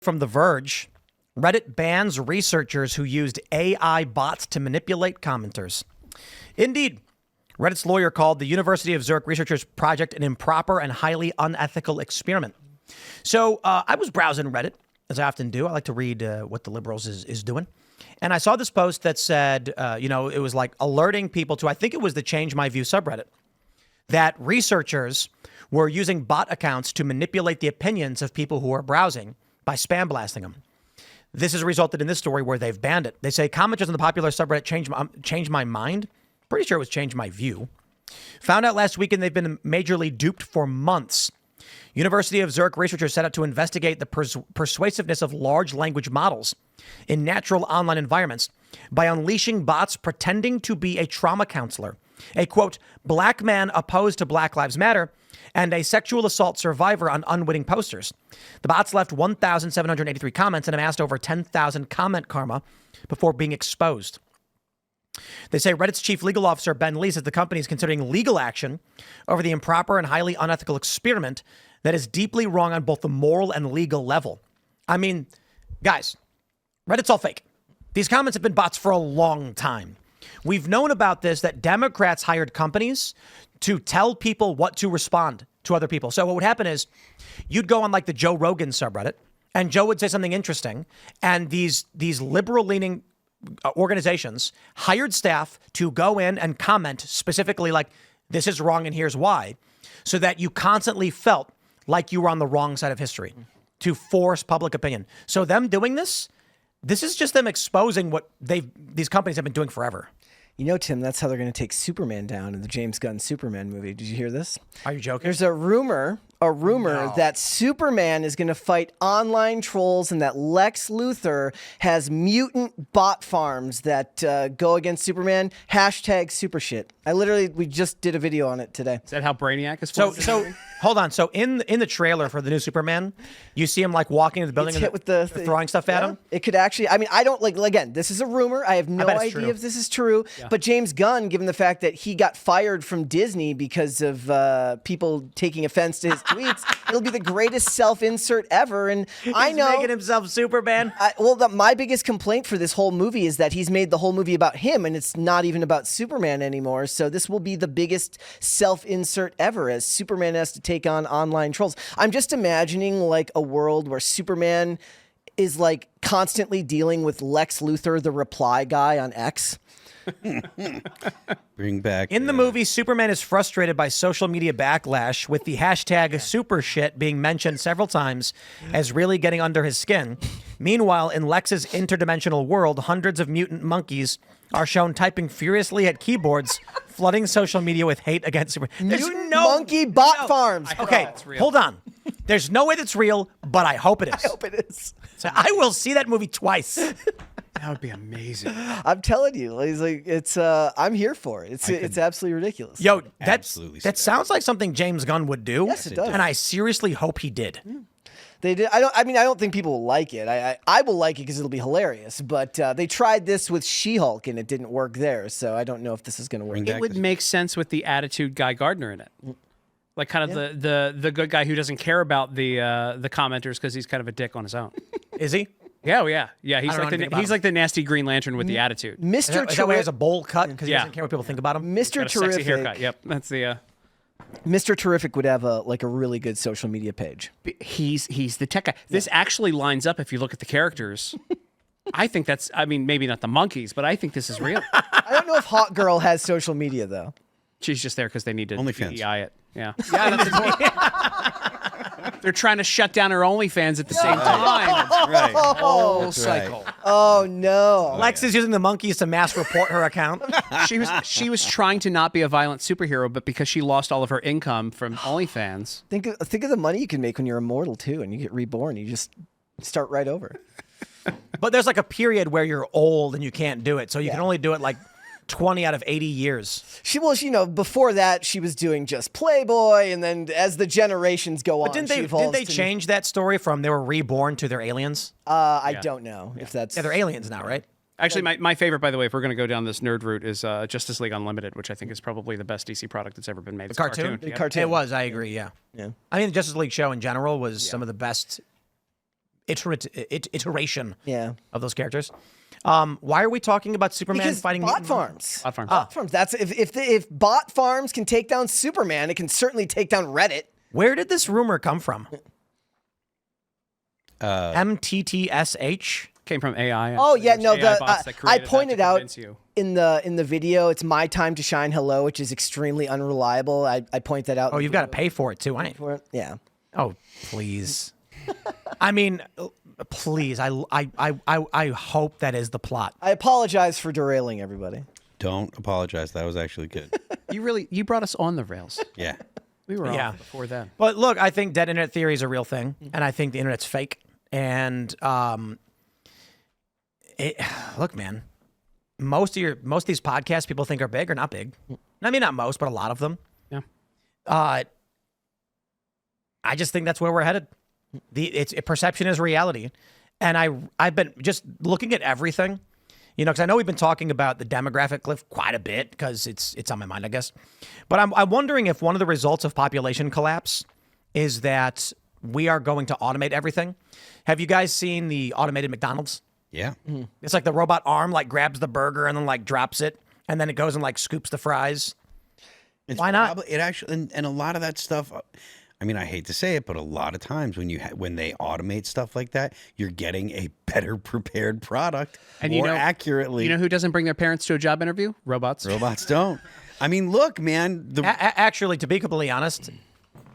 From The Verge, Reddit bans researchers who used AI bots to manipulate commenters. Indeed, Reddit's lawyer called the University of Zurich researchers' project an improper and highly unethical experiment. So I was browsing Reddit, as I often do. I like to read what the liberals is doing. And I saw this post that said, it was like alerting people to, I think it was the Change My View subreddit, that researchers were using bot accounts to manipulate the opinions of people who are browsing by spam blasting them. This has resulted in this story where they've banned it. They say commenters on the popular subreddit Change My Mind. Pretty sure it was Change My View. Found out last weekend they've been majorly duped for months. University of Zurich researchers set out to investigate the persuasiveness of large language models in natural online environments by unleashing bots pretending to be a trauma counselor, a, quote, black man opposed to Black Lives Matter, and a sexual assault survivor on unwitting posters. The bots left 1,783 comments and amassed over 10,000 comment karma before being exposed. They say Reddit's chief legal officer, Ben Lee, says the company is considering legal action over the improper and highly unethical experiment that is deeply wrong on both the moral and legal level. I mean, guys, Reddit's all fake. These comments have been bots for a long time. We've known about this, that Democrats hired companies to tell people what to respond to other people. So what would happen is you'd go on like the Joe Rogan subreddit and Joe would say something interesting. And these liberal leaning organizations hired staff to go in and comment specifically like, this is wrong and here's why, so that you constantly felt like you were on the wrong side of history to force public opinion. So them doing this is just them exposing what these companies have been doing forever. You know, Tim, that's how they're going to take Superman down in the James Gunn Superman movie. Did you hear this? Are you joking? There's a rumor that Superman is going to fight online trolls and that Lex Luthor has mutant bot farms that go against Superman. Hashtag super shit. We just did a video on it today. Is that how Brainiac is? So hold on. So in the trailer for the new Superman, you see him like walking into the building and hit with the throwing stuff at him. It could actually, I don't again, this is a rumor. I have no idea if this is true, but James Gunn, given the fact that he got fired from Disney because of people taking offense to his tweets, it'll be the greatest self-insert ever. And He's I know making himself Superman. My biggest complaint for this whole movie is that he's made the whole movie about him and it's not even about Superman anymore. So this will be the biggest self-insert ever as Superman has to take on online trolls. I'm just imagining like a world where Superman is like constantly dealing with Lex Luthor, the reply guy on X. Bring back. In the movie, Superman is frustrated by social media backlash, with the hashtag super shit being mentioned several times as really getting under his skin. Meanwhile, in Lex's interdimensional world, hundreds of mutant monkeys are shown typing furiously at keyboards, flooding social media with hate against Superman. There's no monkey bot farms. Okay, hold on. There's no way that's real, but I hope it is. I hope it is. So I will see that movie twice. That would be amazing. I'm telling you, it's I'm here for it. It's absolutely ridiculous. Yo, that sounds like something James Gunn would do. Yes, it does. And I seriously hope he did. They did. I don't think people will like it. I will like it because it'll be hilarious. But they tried this with She-Hulk and it didn't work there. So I don't know if this is going to work. It would make sense with the attitude Guy Gardner in it. Like kind of the good guy who doesn't care about the commenters because he's kind of a dick on his own. Is he? Yeah, yeah. He's like the nasty Green Lantern with the attitude. Mr. Is that why he has a bowl cut because he doesn't care what people think about him? Mr. Terrific. Sexy haircut. Yep, that's the. Mr. Terrific would have a really good social media page. He's the tech guy. This actually lines up if you look at the characters. I think maybe not the monkeys, but I think this is real. I don't know if Hot Girl has social media though. She's just there because they need to DEI it. Yeah. Yeah, that's important. They're trying to shut down her OnlyFans at the same time. Right. Whole cycle. Oh no. Lex is using the monkeys to mass report her account. She was trying to not be a violent superhero, but because she lost all of her income from OnlyFans. Think of the money you can make when you're immortal too, and you get reborn. You just start right over. But there's like a period where you're old and you can't do it, so you can only do it like 20 out of 80 years. Before that, she was doing just Playboy, and then as the generations go on, didn't they change that story from they were reborn to they're aliens? I don't know if that's... Yeah, they're aliens now, right? Actually, my favorite, by the way, if we're going to go down this nerd route, is Justice League Unlimited, which I think is probably the best DC product that's ever been made. The cartoon? Cartoon. It was, I agree, yeah. I mean, the Justice League show in general was some of the best iteration Yeah. of those characters. Why are we talking about Superman Because fighting bot mutant farms. Bot farms. Bot farms. That's if bot farms can take down Superman, it can certainly take down Reddit. Where did this rumor come from? MTTSH? Came from AI. Oh yeah, There's no. AI bots that I created that pointed to out convince you. in the video. It's My Time to Shine Hello, which is extremely unreliable. I point that out. Oh, you've got to pay for it too. I ain't. for it. Yeah. Oh, please. I mean, please. I hope that is the plot. I apologize for derailing everybody. Don't apologize. That was actually good. You brought us on the rails. Yeah. We were Yeah. on before then. But look, I think dead internet theory is a real thing, and I think the internet's fake. And look, man, most of these podcasts people think are big or not big. I mean, not most, but a lot of them. Yeah. I just think that's where we're headed. Perception is reality, and I've been just looking at everything, because I know we've been talking about the demographic cliff quite a bit because it's on my mind, I guess. But I'm wondering if one of the results of population collapse is that we are going to automate everything. Have you guys seen the automated McDonald's? Yeah. It's like the robot arm grabs the burger and then drops it, and then it goes and scoops the fries. Why not? It actually, and a lot of that stuff. I mean, I hate to say it, but a lot of times when they automate stuff like that, you're getting a better prepared product And more accurately. You know who doesn't bring their parents to a job interview? Robots. Robots don't. I mean, look, man. Actually, to be completely honest,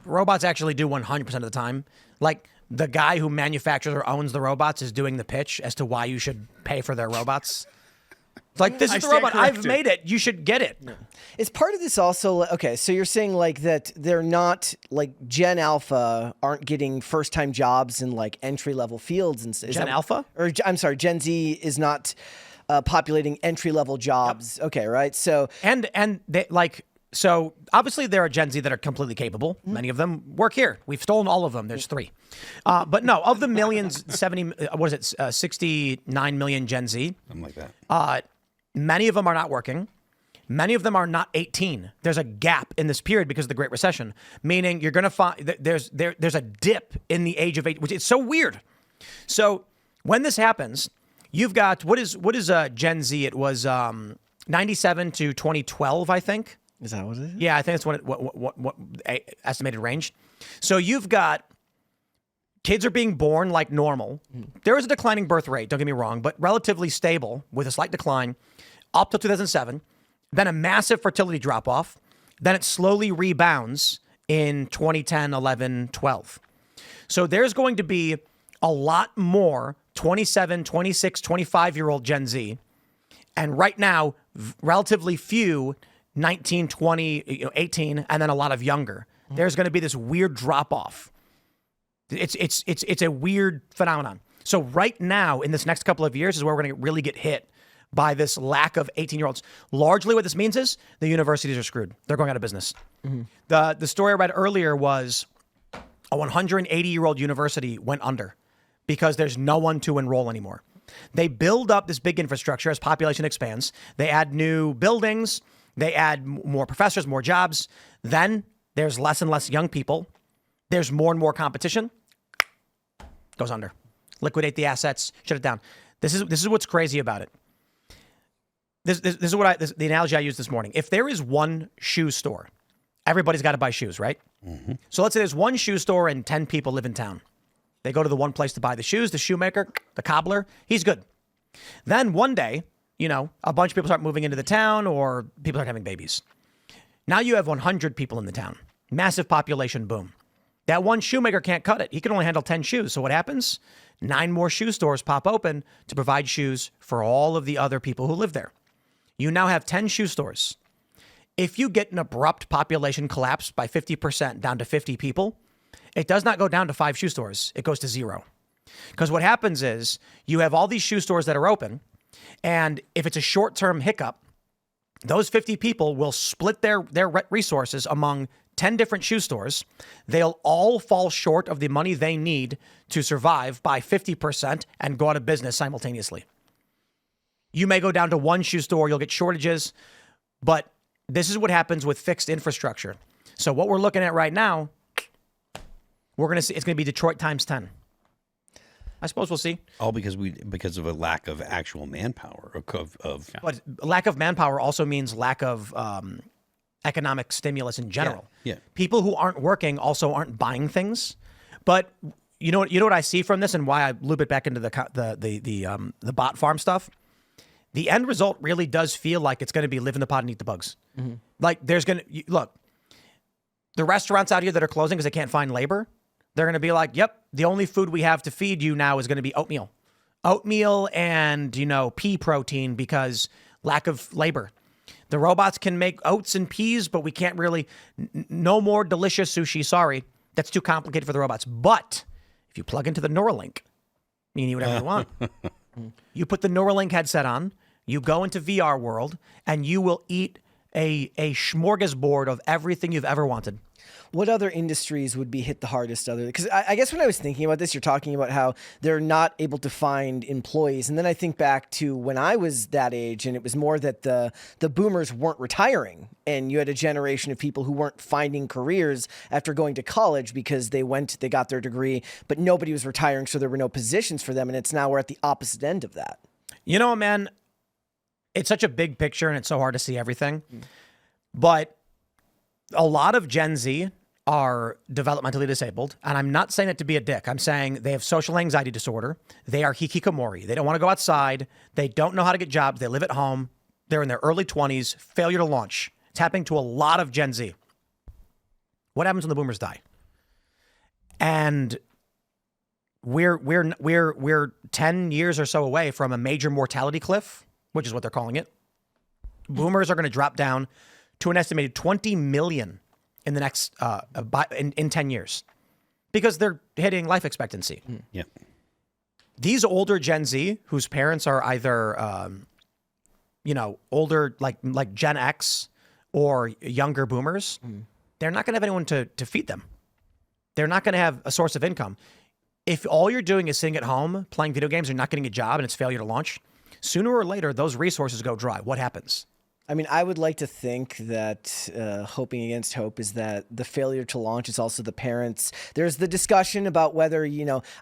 robots actually do 100% of the time. Like, the guy who manufactures or owns the robots is doing the pitch as to why you should pay for their robots. It's like, this is the stand robot. I've corrected. made it. You should get it. Is part of this also okay? So you're saying that they're not Gen Alpha aren't getting first time jobs in entry level fields and is Gen that- Alpha? or I'm sorry, Gen Z is not populating entry level jobs. Yep. Okay, right. So And they, so obviously there are Gen Z that are completely capable. Many of them work here. We've stolen all of them. There's 3. But no, of the millions, 69 million Gen Z, Something like that. many of them are not working. Many of them are not 18. There's a gap in this period because of the Great Recession, meaning you're going to find there's a dip in the age of 8, which is so weird. So when this happens, you've got what is Gen Z? It was 97 to 2012, I think. is that what it is? Yeah, I think that's what estimated range. So you've got kids are being born like normal. There is a declining birth rate, don't get me wrong, but relatively stable with a slight decline up to 2007. Then a massive fertility drop off. Then it slowly rebounds in 2010, 11, 12. So there's going to be a lot more 27, 26, 25-year-old Gen Z. And right now, relatively few 19, 20, 18, and then a lot of younger. There's going to be this weird drop off. It's a weird phenomenon. So right now, in this next couple of years, is where we're going to really get hit by this lack of 18-year-olds. Largely what this means is the universities are screwed. They're going out of business. The story I read earlier was a 180-year-old university went under because there's no one to enroll anymore. They build up this big infrastructure as population expands. They add new buildings. They add more professors, more jobs. Then there's less and less young people. There's more and more competition. Goes under. Liquidate the assets. Shut it down. This is what's crazy about it. This is the analogy I used this morning. If there is one shoe store, everybody's got to buy shoes, right? Mm-hmm. So let's say there's one shoe store and 10 people live in town. They go to the one place to buy the shoes, the shoemaker, the cobbler, he's good. Then one day, a bunch of people start moving into the town or people start having babies. Now you have 100 people in the town. Massive population boom. That one shoemaker can't cut it. He can only handle 10 shoes. So what happens? 9 more shoe stores pop open to provide shoes for all of the other people who live there. You now have 10 shoe stores. If you get an abrupt population collapse by 50% down to 50 people, it does not go down to 5 shoe stores. It goes to 0. Because what happens is you have all these shoe stores that are open, and if it's a short-term hiccup, those 50 people will split their resources among 10 different shoe stores. They'll all fall short of the money they need to survive by 50% and go out of business simultaneously. You may go down to one shoe store, you'll get shortages, but this is what happens with fixed infrastructure. So what we're looking at right now, we're going to see, it's going to be Detroit times 10. I suppose we'll see. All because of a lack of actual manpower of But lack of manpower also means lack of economic stimulus in general. Yeah. People who aren't working also aren't buying things. But you know what I see from this, and why I loop it back into the bot farm stuff. The end result really does feel like it's going to be live in the pod and eat the bugs. Like there's going to look. The restaurants out here that are closing because they can't find labor, they're going to be like, yep, the only food we have to feed you now is going to be oatmeal. Oatmeal and, pea protein because lack of labor. The robots can make oats and peas, but we can't really, no more delicious sushi, sorry. That's too complicated for the robots. But if you plug into the Neuralink, you can eat whatever you want. You put the Neuralink headset on, you go into VR world, and you will eat a smorgasbord of everything you've ever wanted. What other industries would be hit the hardest? Because I guess when I was thinking about this, you're talking about how they're not able to find employees. And then I think back to when I was that age, and it was more that the boomers weren't retiring. And you had a generation of people who weren't finding careers after going to college because they got their degree, but nobody was retiring, so there were no positions for them. And it's now we're at the opposite end of that. Man, it's such a big picture and it's so hard to see everything. But a lot of Gen Z are developmentally disabled. And I'm not saying it to be a dick. I'm saying they have social anxiety disorder. They are hikikomori. They don't want to go outside. They don't know how to get jobs. They live at home. They're in their early 20s. Failure to launch. It's happening to a lot of Gen Z. What happens when the boomers die? And we're 10 years or so away from a major mortality cliff, which is what they're calling it. Boomers are going to drop down to an estimated 20 million in the next in 10 years because they're hitting life expectancy. Yeah. These older Gen Z whose parents are either older like Gen X or younger boomers, they're not going to have anyone to feed them. They're not going to have a source of income. If all you're doing is sitting at home playing video games, you're not getting a job and it's failure to launch, sooner or later those resources go dry. What happens? I mean, I would like to think that hoping against hope is that the failure to launch is also the parents. There's the discussion about whether,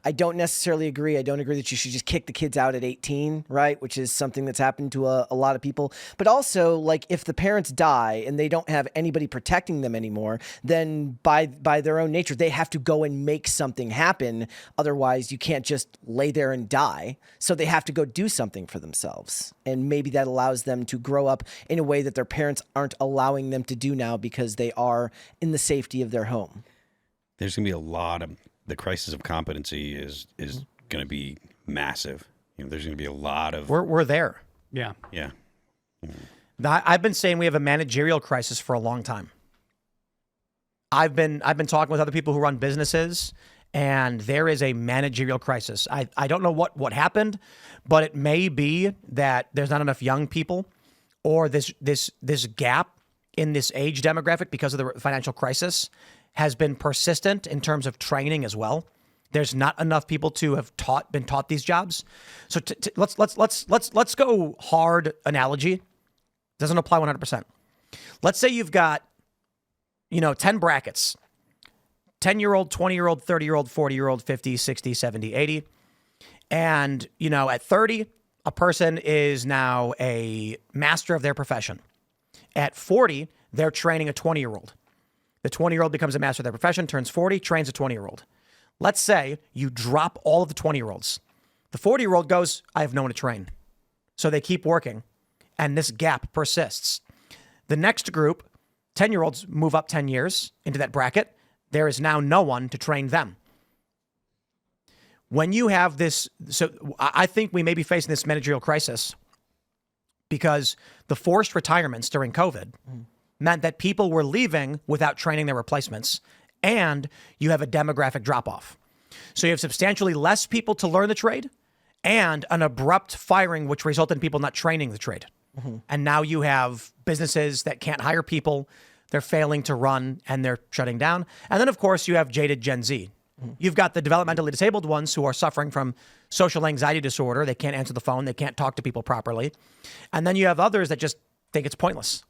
I don't necessarily agree. I don't agree that you should just kick the kids out at 18, right? Which is something that's happened to a lot of people. But also, like, if the parents die and they don't have anybody protecting them anymore, then by their own nature, they have to go and make something happen. Otherwise, you can't just lay there and die. So they have to go do something for themselves. And maybe that allows them to grow up in a way that their parents aren't allowing them to do now because they are in the safety of their home. There's going to be a lot of the crisis of competency is going to be massive. There's going to be a lot of We're there. Yeah. yeah. I've been saying we have a managerial crisis for a long time. I've been talking with other people who run businesses, and there is a managerial crisis. I don't know what happened, but it may be that there's not enough young people, or this gap in this age demographic because of the financial crisis has been persistent in terms of training as well. There's not enough people to have been taught these jobs. So let's go hard analogy. Doesn't apply 100%. Let's say you've got 10 brackets. 10-year-old, 20-year-old, 30-year-old, 40-year-old, 50, 60, 70, 80. And, at 30, a person is now a master of their profession. At 40, they're training a 20-year-old. The 20-year-old becomes a master of their profession, turns 40, trains a 20-year-old. Let's say you drop all of the 20-year-olds. The 40-year-old goes, I have no one to train. So they keep working, and this gap persists. The next group, 10-year-olds, move up 10 years into that bracket. There is now no one to train them. When you have this, so I think we may be facing this managerial crisis because the forced retirements during COVID meant that people were leaving without training their replacements, and you have a demographic drop-off. So you have substantially less people to learn the trade and an abrupt firing, which resulted in people not training the trade. And now you have businesses that can't hire people, they're failing to run, and they're shutting down. And then, of course, you have jaded Gen Z. You've got the developmentally disabled ones who are suffering from social anxiety disorder. They can't answer the phone. They can't talk to people properly. And then you have others that just think it's pointless.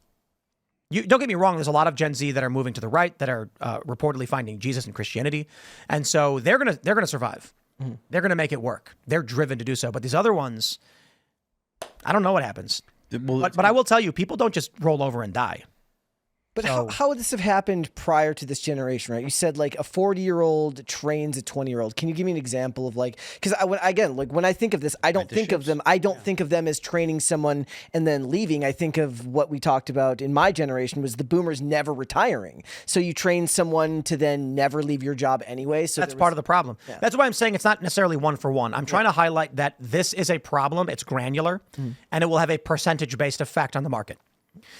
Don't get me wrong. There's a lot of Gen Z that are moving to the right that are reportedly finding Jesus and Christianity. And so they're going to survive. They're going to make it work. They're driven to do so. But these other ones, I don't know what happens. Well, But I will tell you, people don't just roll over and die. But So- how would this have happened prior to this generation, right? You said like a 40-year-old trains a 20-year-old. Can you give me an example of like, because when I think of this, I don't think of them as training someone and then leaving. I think of what we talked about in my generation was the boomers never retiring. So you train someone to then never leave your job anyway. So That's part of the problem. That's why I'm saying it's not necessarily one for one. I'm trying to highlight that this is a problem. It's granular, and it will have a percentage-based effect on the market.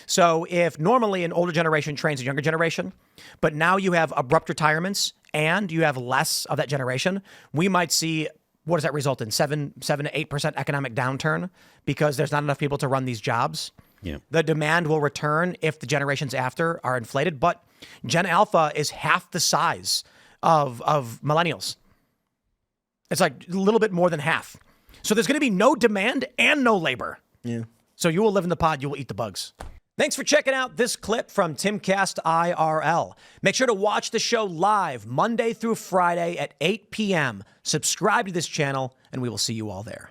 So if normally an older generation trains a younger generation, but now you have abrupt retirements and you have less of that generation, we might see, what does that result in? 7 to 8% economic downturn because there's not enough people to run these jobs. Yeah. The demand will return if the generations after are inflated, but Gen Alpha is half the size of millennials. It's like a little bit more than half. So there's going to be no demand and no labor. Yeah. So you will live in the pod, you will eat the bugs. Thanks for checking out this clip from Timcast IRL. Make sure to watch the show live Monday through Friday at 8 p.m. Subscribe to this channel, and we will see you all there.